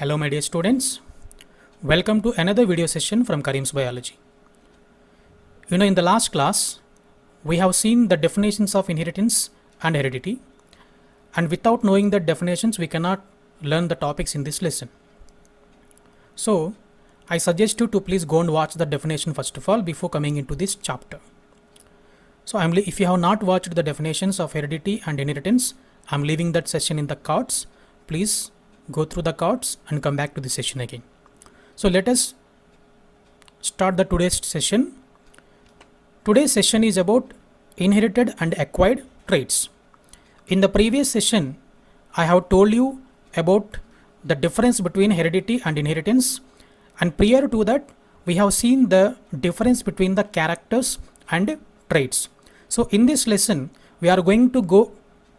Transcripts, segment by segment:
Hello my dear students, welcome to another video session from Karim's Biology. In the last class, we have seen the definitions of inheritance and heredity, and without knowing the definitions, we cannot learn the topics in this lesson. So, I suggest you to please go and watch the definition first of all before coming into this chapter. So, if you have not watched the definitions of heredity and inheritance, I'm leaving that session in the cards. Please go through the cards and come back to the session again. So let us start the today's session. Today's session is about inherited and acquired traits. In the previous session, I have told you about the difference between heredity and inheritance, and prior to that, we have seen the difference between the characters and traits. So in this lesson, we are going to go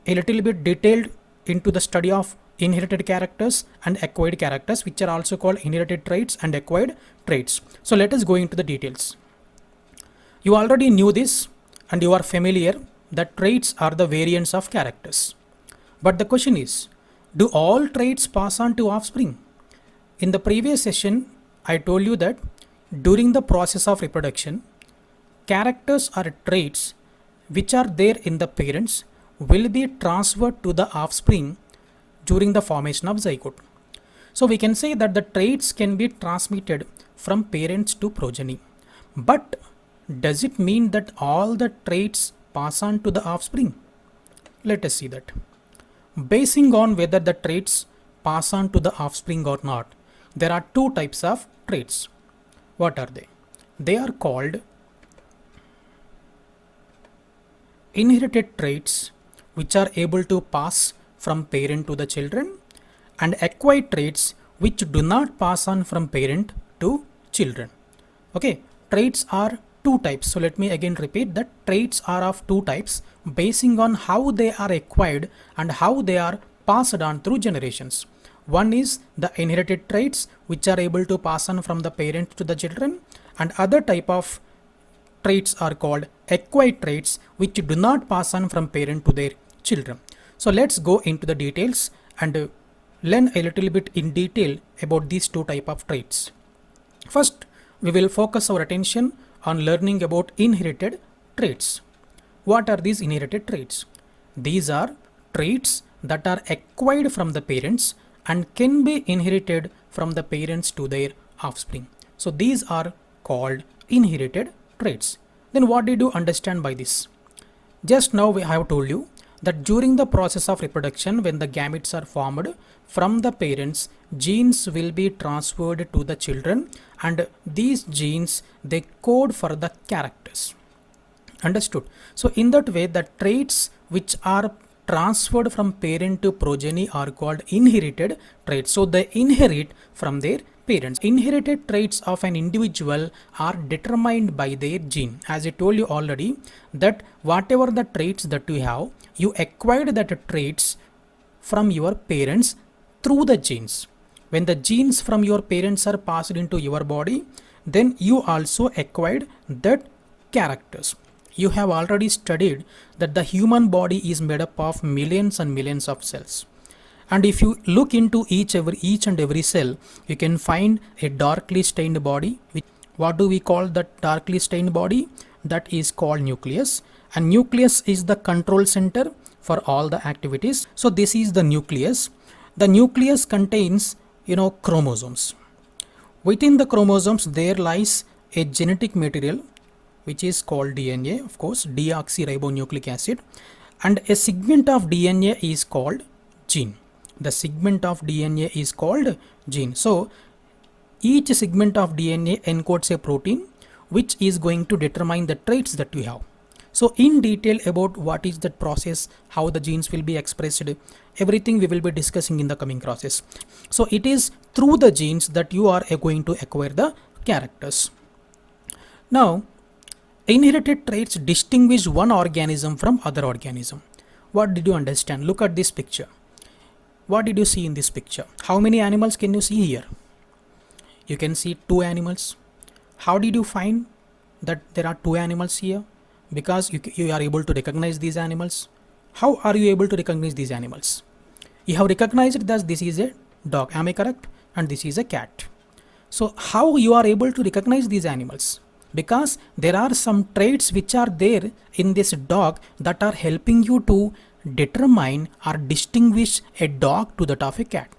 a little bit detailed into the study of inherited characters and acquired characters, which are also called inherited traits and acquired traits. So let us go into the details. You already knew this and you are familiar that traits are the variants of characters. But the question is, do all traits pass on to offspring? In the previous session, I told you that during the process of reproduction, characters or traits which are there in the parents will be transferred to the offspring during the formation of zygote. So we can say that the traits can be transmitted from parents to progeny. But does it mean that all the traits pass on to the offspring? Let us see that. Basing on whether the traits pass on to the offspring or not, there are two types of traits. What are they? They are called inherited traits, which are able to pass from parent to the children, and acquired traits which do not pass on from parent to children. Okay, traits are two types. So let me again repeat that traits are of two types basing on how they are acquired and how they are passed on through generations. One is the inherited traits which are able to pass on from the parent to the children, and other type of traits are called acquired traits which do not pass on from parent to their children. So let's go into the details and learn a little bit in detail about these two types of traits. First, we will focus our attention on learning about inherited traits. What are these inherited traits? These are traits that are acquired from the parents and can be inherited from the parents to their offspring. So these are called inherited traits. Then what did you understand by this? Just now I have told you that during the process of reproduction, when the gametes are formed from the parents, genes will be transferred to the children, and these genes, they code for the characters. Understood? So in that way, the traits which are transferred from parent to progeny are called inherited traits. So they inherit from their parents. Inherited traits of an individual are determined by their gene. As I told you already, that whatever the traits that you have, you acquired that traits from your parents through the genes. When the genes from your parents are passed into your body, then you also acquired that characters. You have already studied that the human body is made up of millions and millions of cells. And if you look into each and every cell, you can find a darkly stained body. What do we call that darkly stained body? That is called nucleus. And nucleus is the control center for all the activities. So this is the nucleus. The nucleus contains, chromosomes. Within the chromosomes, there lies a genetic material, which is called DNA, of course, deoxyribonucleic acid. And a segment of DNA is called gene. The segment of DNA is called gene. So each segment of DNA encodes a protein which is going to determine the traits that you have. So in detail about what is that process, how the genes will be expressed, everything we will be discussing in the coming process. So it is through the genes that you are going to acquire the characters. Now, inherited traits distinguish one organism from other organism. What did you understand? Look at this picture. What did you see in this picture? How many animals can you see here? You can see two animals. How did you find that there are two animals here? Because you are able to recognize these animals. How are you able to recognize these animals? You have recognized that this is a dog. Am I correct? and this is a cat. So how you are able to recognize these animals? Because there are some traits which are there in this dog that are helping you to determine or distinguish a dog to that of a cat.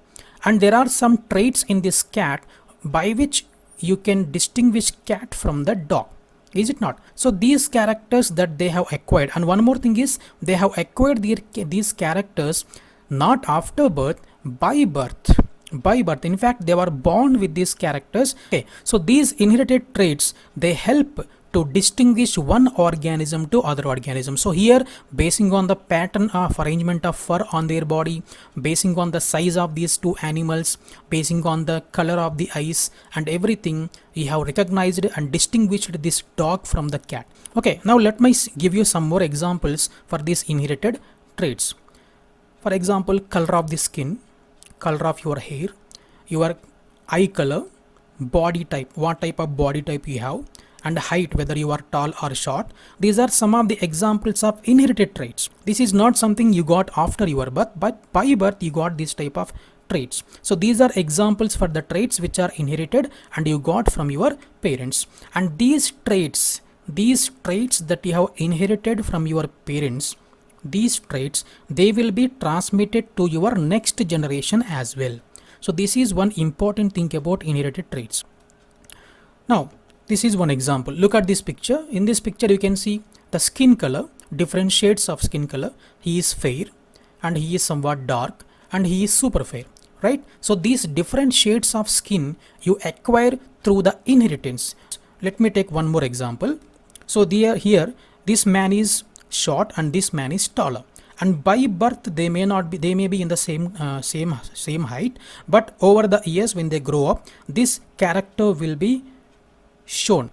And there are some traits in this cat by which you can distinguish cat from the dog. Is it not? So these characters that they have acquired, and one more thing is they have acquired these characters not after birth, by birth. By birth. In fact, they were born with these characters. Okay, so these inherited traits, they help to distinguish one organism to other organism. So here, basing on the pattern of arrangement of fur on their body, basing on the size of these two animals, basing on the color of the eyes and everything, we have recognized and distinguished this dog from the cat. Okay, now let me give you some more examples for these inherited traits. For example, color of the skin, color of your hair, your eye color, body type, what type of body type you have, and height, whether you are tall or short. These are some of the examples of inherited traits. This is not something you got after your birth, but by birth you got this type of traits. So these are examples for the traits which are inherited and you got from your parents. And these traits that you have inherited from your parents, these traits, they will be transmitted to your next generation as well. So this is one important thing about inherited traits. Now, this is one example. Look at this picture. In this picture, you can see the skin color, different shades of skin color. He is fair and he is somewhat dark and he is super fair, right? So these different shades of skin you acquire through the inheritance. Let me take one more example. So here, this man is short and this man is taller, and by birth they may be in the same height, but over the years when they grow up, this character will be shown.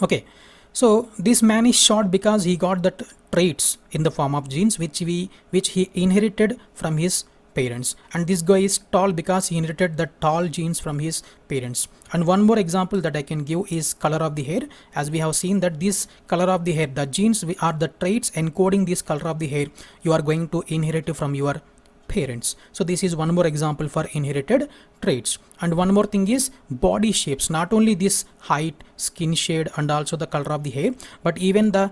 Okay, so this man is short because he got the traits in the form of genes which he inherited from his parents, and this guy is tall because he inherited the tall genes from his parents. And one more example that I can give is color of the hair. As we have seen that this color of the hair, the genes are the traits encoding this color of the hair, you are going to inherit from your parents. So this is one more example for inherited traits. And one more thing is body shapes. Not only this height, skin shade and also the color of the hair, but even the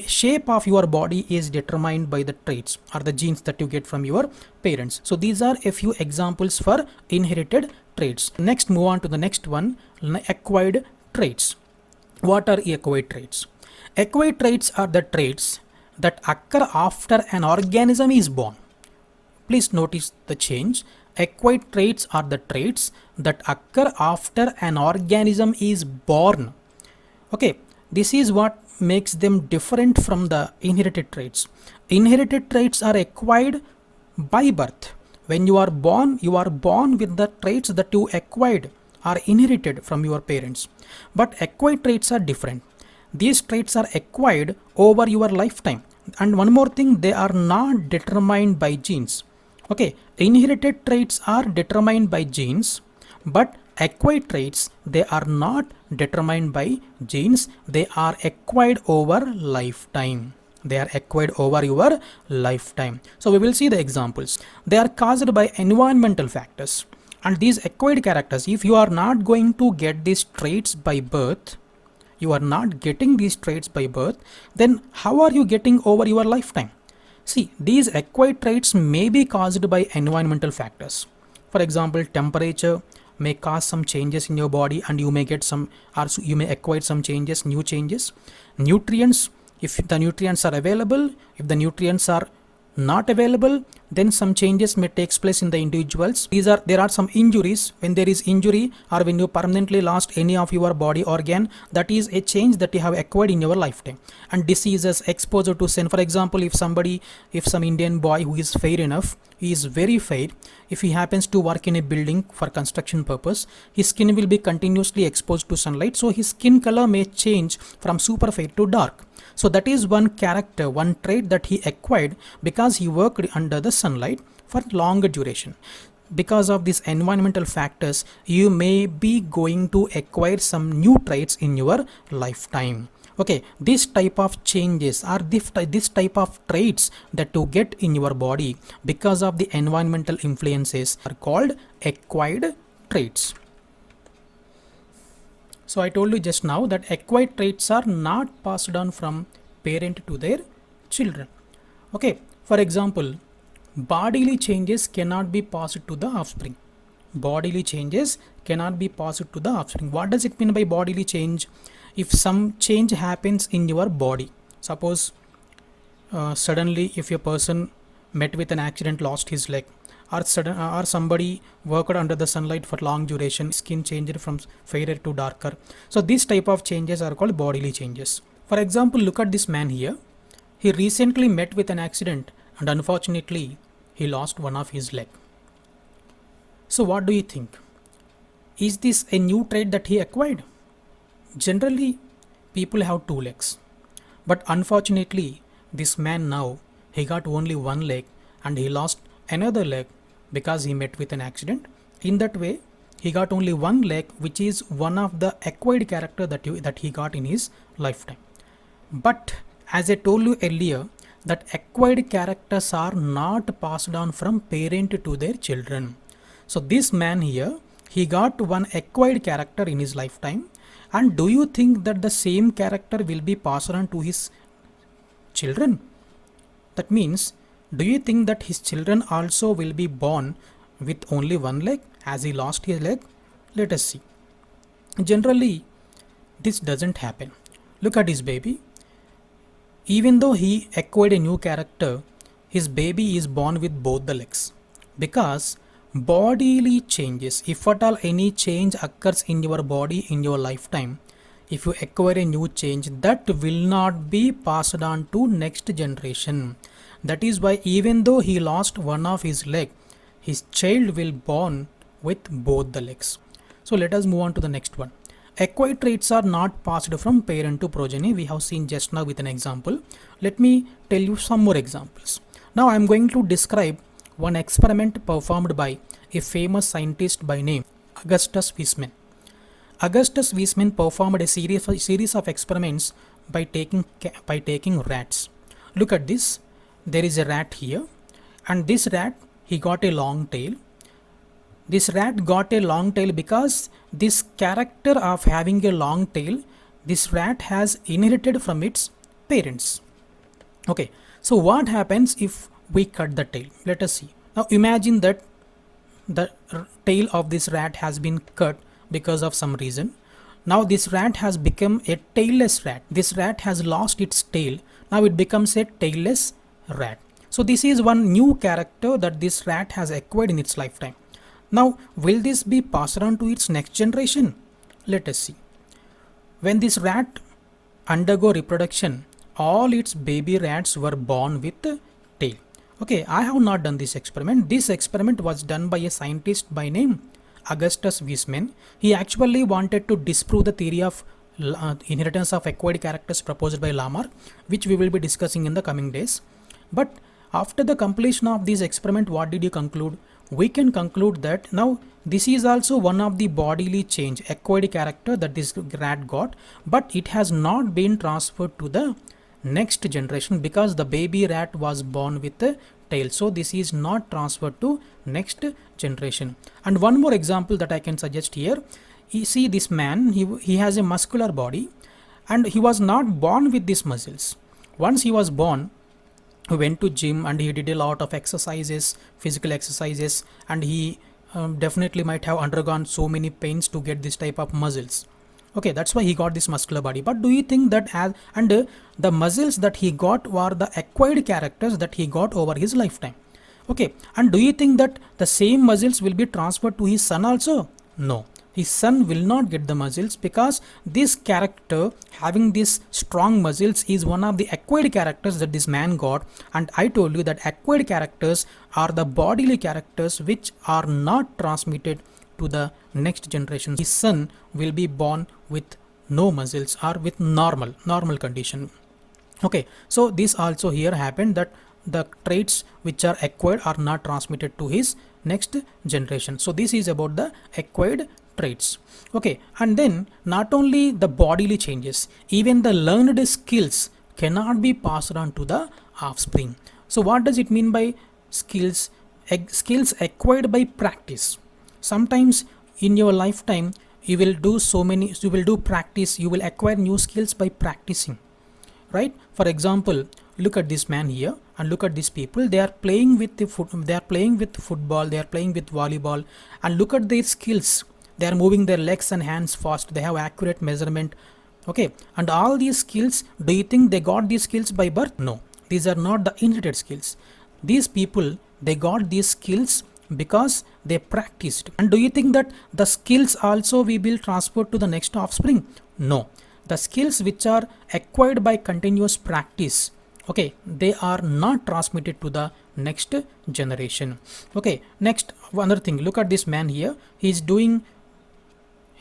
shape of your body is determined by the traits or the genes that you get from your parents. So these are a few examples for inherited traits. Next, move on to the next one, acquired traits. What are acquired traits? Acquired traits are the traits that occur after an organism is born. Please notice the change. Acquired traits are the traits that occur after an organism is born. Okay, this is what makes them different from the inherited traits. Inherited traits are acquired by birth. When you are born with the traits that you acquired or inherited from your parents. But acquired traits are different. These traits are acquired over your lifetime. And one more thing, they are not determined by genes. Okay, inherited traits are determined by genes, but acquired traits, they are not determined by genes, they are acquired over lifetime. They are acquired over your lifetime. So we will see the examples. They are caused by environmental factors. And these acquired characters, if you are not going to get these traits by birth, you are not getting these traits by birth, then how are you getting over your lifetime? See, these acquired traits may be caused by environmental factors. For example, temperature may cause some changes in your body and you may get some, or you may acquire some changes, new changes. Nutrients, if the nutrients are available, if the nutrients are not available, then some changes may take place in the individuals. There are some injuries. When there is injury or when you permanently lost any of your body organ, that is a change that you have acquired in your lifetime. And diseases, exposure to sun. For example, if some Indian boy who is fair enough, he is very fair, if he happens to work in a building for construction purpose, his skin will be continuously exposed to sunlight, so his skin color may change from super fair to dark. So that is one character, one trait that he acquired because he worked under the sunlight for longer duration. Because of these environmental factors, you may be going to acquire some new traits in your lifetime. Okay, this type of changes or this type of traits that you get in your body because of the environmental influences are called acquired traits. So I told you just now that acquired traits are not passed on from parent to their children. Okay, for example, bodily changes cannot be passed to the offspring. Bodily changes cannot be passed to the offspring. What does it mean by bodily change? If some change happens in your body, suppose suddenly if a person met with an accident, lost his leg, or somebody worked under the sunlight for long duration, skin changed from fairer to darker. So these type of changes are called bodily changes. For example, look at this man here. He recently met with an accident and unfortunately he lost one of his leg. So what do you think? Is this a new trait that he acquired? Generally, people have two legs. But unfortunately, this man now, he got only one leg and he lost another leg because he met with an accident. In that way, he got only one leg, which is one of the acquired character that he got in his lifetime. But as I told you earlier, that acquired characters are not passed on from parent to their children. So this man here, he got one acquired character in his lifetime. And do you think that the same character will be passed on to his children? That means, do you think that his children also will be born with only one leg as he lost his leg? Let us see. Generally, this doesn't happen. Look at his baby. Even though he acquired a new character, his baby is born with both the legs. Because bodily changes, if at all any change occurs in your body in your lifetime, if you acquire a new change, that will not be passed on to next generation. That is why even though he lost one of his leg, his child will born with both the legs. So let us move on to the next one. Acquired traits are not passed from parent to progeny. We have seen just now with an example. Let me tell you some more examples. Now I am going to describe one experiment performed by a famous scientist by name Augustus Weismann. Augustus Weismann performed a series of experiments by taking rats. Look at this. There is a rat here, and this rat, he got a long tail. This rat got a long tail because this character of having a long tail, this rat has inherited from its parents. Okay, so what happens if we cut the tail? Let us see. Now imagine that the tail of this rat has been cut because of some reason. Now this rat has become a tailless rat. This rat has lost its tail. Now it becomes a tailless rat. So this is one new character that this rat has acquired in its lifetime. Now will this be passed on to its next generation? Let us see. When this rat undergo reproduction, all its baby rats were born with tail. Okay, I have not done this experiment. This experiment was done by a scientist by name Augustus Weismann. He actually wanted to disprove the theory of inheritance of acquired characters proposed by Lamarck, which we will be discussing in the coming days. But after the completion of this experiment, what did you conclude? We can conclude that now this is also one of the bodily change, acquired character that this rat got, but it has not been transferred to the next generation because the baby rat was born with a tail. So this is not transferred to next generation. And one more example that I can suggest here. You see this man, he has a muscular body and he was not born with these muscles. Once he was born, he went to gym and he did a lot of exercises, physical exercises, and he definitely might have undergone so many pains to get this type of muscles. Okay, that's why he got this muscular body. But do you think that the muscles that he got were the acquired characters that he got over his lifetime? Okay, and do you think that the same muscles will be transferred to his son also? No. His son will not get the muscles because this character having these strong muscles is one of the acquired characters that this man got. And I told you that acquired characters are the bodily characters which are not transmitted to the next generation. His son will be born with no muscles or with normal condition. Okay, so this also here happened that the traits which are acquired are not transmitted to his next generation. So this is about the acquired traits. Okay, and then not only the bodily changes, even the learned skills cannot be passed on to the offspring. So what does it mean by skills? Skills acquired by practice. Sometimes in your lifetime you will do you will do practice, you will acquire new skills by practicing, right? For example, look at this man here and look at these people. They are playing with they are playing with football, they are playing with volleyball, and look at their skills. They are moving their legs and hands fast, they have accurate measurement. Okay, and all these skills, do you think they got these skills by birth? No, these are not the inherited skills. These people, they got these skills because they practiced. And do you think that the skills also we will transfer to the next offspring? No, the skills which are acquired by continuous practice, okay, they are not transmitted to the next generation. Okay, next, another thing, look at this man here. He's doing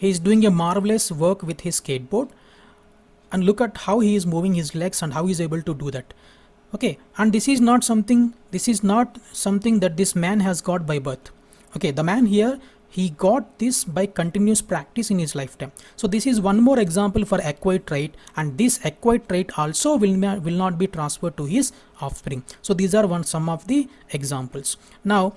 a marvelous work with his skateboard, and look at how he is moving his legs and how he is able to do that. Okay, and this is not something that this man has got by birth. Okay, the man here, he got this by continuous practice in his lifetime. So this is one more example for acquired trait, and this acquired trait also will not be transferred to his offspring. So these are some of the examples. Now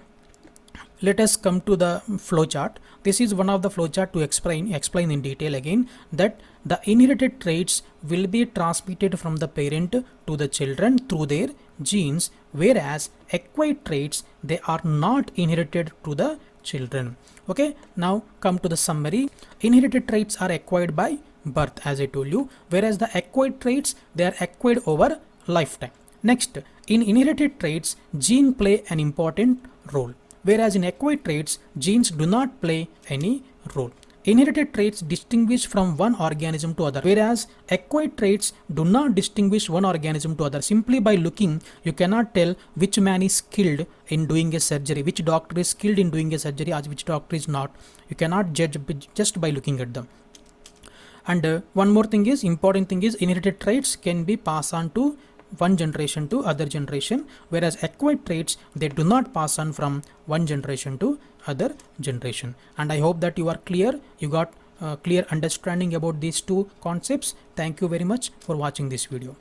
let us come to the flowchart. This is one of the flowchart to explain in detail again, that the inherited traits will be transmitted from the parent to the children through their genes, whereas acquired traits, they are not inherited to the children. Okay, now come to the summary. Inherited traits are acquired by birth, as I told you, whereas the acquired traits, they are acquired over lifetime. Next, in inherited traits, genes play an important role, whereas in acquired traits, genes do not play any role. Inherited traits distinguish from one organism to other, whereas acquired traits do not distinguish one organism to other. Simply by looking, you cannot tell which man is skilled in doing a surgery, which doctor is skilled in doing a surgery, as which doctor is not. You cannot judge just by looking at them. And one more thing is, important thing is, inherited traits can be passed on to one generation to other generation, whereas acquired traits, they do not pass on from one generation to other generation. And I hope that you are clear, you got clear understanding about these two concepts. Thank you very much for watching this video.